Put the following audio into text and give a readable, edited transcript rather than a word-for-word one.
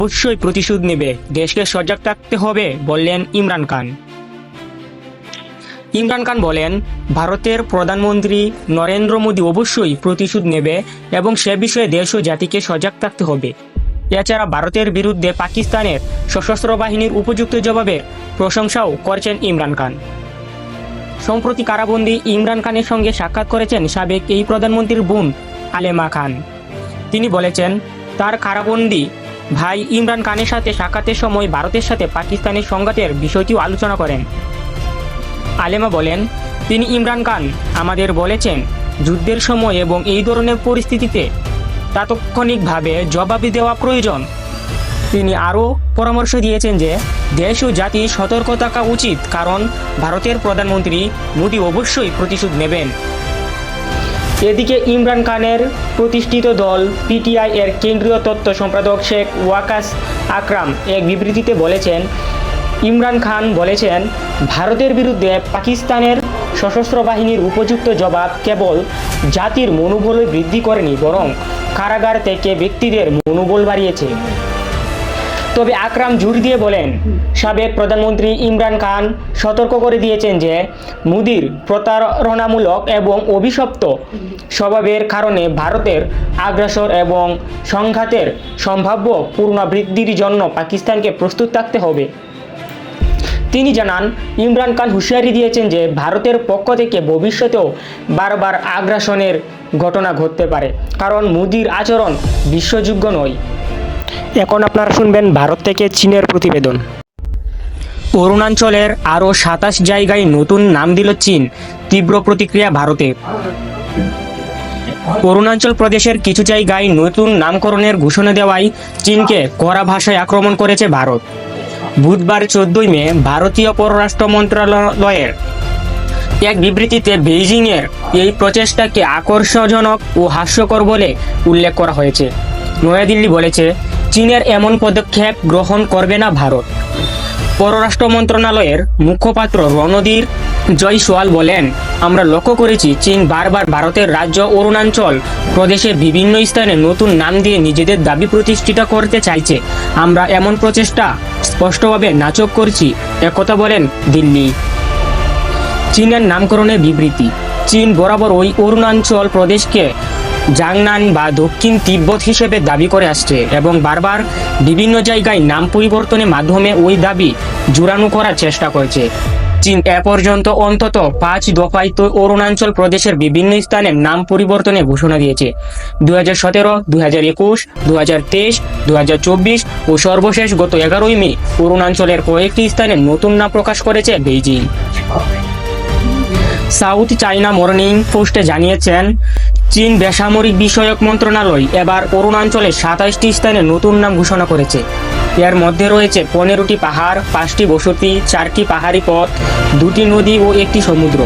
অবশ্যই প্রতিশোধ নেবে, দেশকে সজাগ থাকতে হবে বললেন ইমরান খান। ইমরান খান বলেন, ভারতের প্রধানমন্ত্রী নরেন্দ্র মোদী অবশ্যই প্রতিশোধ নেবে এবং সে বিষয়ে দেশ ও জাতিকে সজাগ থাকতে হবে। এছাড়া ভারতের বিরুদ্ধে পাকিস্তানের সশস্ত্র বাহিনীর উপযুক্ত জবাবের প্রশংসাও করছেন ইমরান খান। সম্প্রতি কারাবন্দী ইমরান খানের সঙ্গে সাক্ষাৎ করেছেন সাবেক এই প্রধানমন্ত্রীর বোন আলেমা খান। তিনি বলেছেন, তার কারাবন্দী ভাই ইমরান খানের সাথে সাক্ষাতের সময় ভারতের সাথে পাকিস্তানের সংঘাতের বিষয়টিও আলোচনা করেন। আলেমা বলেন, তিনি ইমরান খান আমাদের বলেছেন যুদ্ধের সময় এবং এই ধরনের পরিস্থিতিতে তাৎক্ষণিকভাবে জবাব দেওয়া প্রয়োজন। তিনি আরও পরামর্শ দিয়েছেন যে দেশ ও জাতি সতর্ক থাকা উচিত, কারণ ভারতের প্রধানমন্ত্রী মোদী অবশ্যই প্রতিশোধ নেবেন। এদিকে ইমরান খানের প্রতিষ্ঠিত দল পিটিআই এর কেন্দ্রীয় তথ্য সম্পাদক শেখ ওয়াকাস আকরাম এক বিবৃতিতে বলেছেন, ইমরান খান বলেছেন, ভারতের বিরুদ্ধে পাকিস্তানের সশস্ত্র বাহিনীর উপযুক্ত জবাব কেবল জাতির মনোবল বৃদ্ধি করেনি, বরং কারাগার থেকে ব্যক্তিদের মনোবল বাড়িয়েছে। তবে আকরাম জোর দিয়ে বলেন, সাবেক প্রধানমন্ত্রী ইমরান খান সতর্ক করে দিয়েছেন যে মোদীর প্রতারণামূলক এবং অভিশপ্ত স্বভাবের কারণে ভারতের আগ্রাসন এবং সংঘাতের সম্ভাব্য পুনরাবৃত্তির জন্য পাকিস্তানকে প্রস্তুত থাকতে হবে। তিনি জানান, ইমরান খান হুঁশিয়ারি দিয়েছেন যে ভারতের পক্ষ থেকে ভবিষ্যতেও বারবার আগ্রাসনের ঘটনা ঘটতে পারে, কারণ মোদীর আচরণ বিশ্বাসযোগ্য নয়। এখন আপনারা শুনবেন ভারত থেকে চীনের প্রতিবেদন। অরুণাচলের আরও 27 জায়গায় নতুন নাম দিল চীন, তীব্র প্রতিক্রিয়া ভারতের। অরুণাচল প্রদেশের কিছু জায়গায় নতুন নামকরণের ঘোষণা দেওয়ায় চীনকে কড়া ভাষায় আক্রমণ করেছে ভারত। বুধবার 14 মে ভারতীয় পররাষ্ট্র মন্ত্রণালয়ের এক বিবৃতিতে বেইজিংয়ের এই প্রচেষ্টাকে আকর্ষণজনক ও হাস্যকর বলে উল্লেখ করা হয়েছে। নয়াদিল্লি বলেছে, চীনের এমন পদক্ষেপ গ্রহণ করবে না ভারত। পররাষ্ট্র মন্ত্রণালয়ের মুখপাত্র রণধীর জয়সওয়াল বলেন, আমরা লক্ষ্য করেছি চীন বারবার ভারতের রাজ্য অরুণাচল প্রদেশের বিভিন্ন স্থানে নতুন নাম দিয়ে নিজেদের দাবি প্রতিষ্ঠিত করতে চাইছে। আমরা এমন প্রচেষ্টা স্পষ্টভাবে নাকচ করছি, একথা বলেন দিল্লি। চীনের নামকরণের বিবৃতি। চীন বরাবর ওই অরুণাচল প্রদেশকে জাংনান বা দক্ষিণ তিব্বত হিসেবে দাবি করে আসছে এবং বারবার বিভিন্ন জায়গায় নাম পরিবর্তনের মাধ্যমে ওই দাবি জোরালো করার চেষ্টা করছে। চীন এ পর্যন্ত অন্তত 5 দফায় অরুণাচল প্রদেশের বিভিন্ন স্থানের নাম পরিবর্তনের ঘোষণা দিয়েছে। 2017, 2021, 2023, 2024 ও সর্বশেষ গত 11 মে অরুণাচলের কয়েকটি স্থানে নতুন নাম প্রকাশ করেছে বেইজিং। সাউথ চায়না মর্নিং পোস্টে জানিয়েছেন, চীন বেসামরিক বিষয়ক মন্ত্রণালয় এবার অরুণাচলের 27টি স্থানে নতুন নাম ঘোষণা করেছে। এর মধ্যে রয়েছে 15টি পাহাড়, 5টি বসতি, 4টি পাহাড়ি পথ, 2টি নদী ও 1টি সমুদ্র।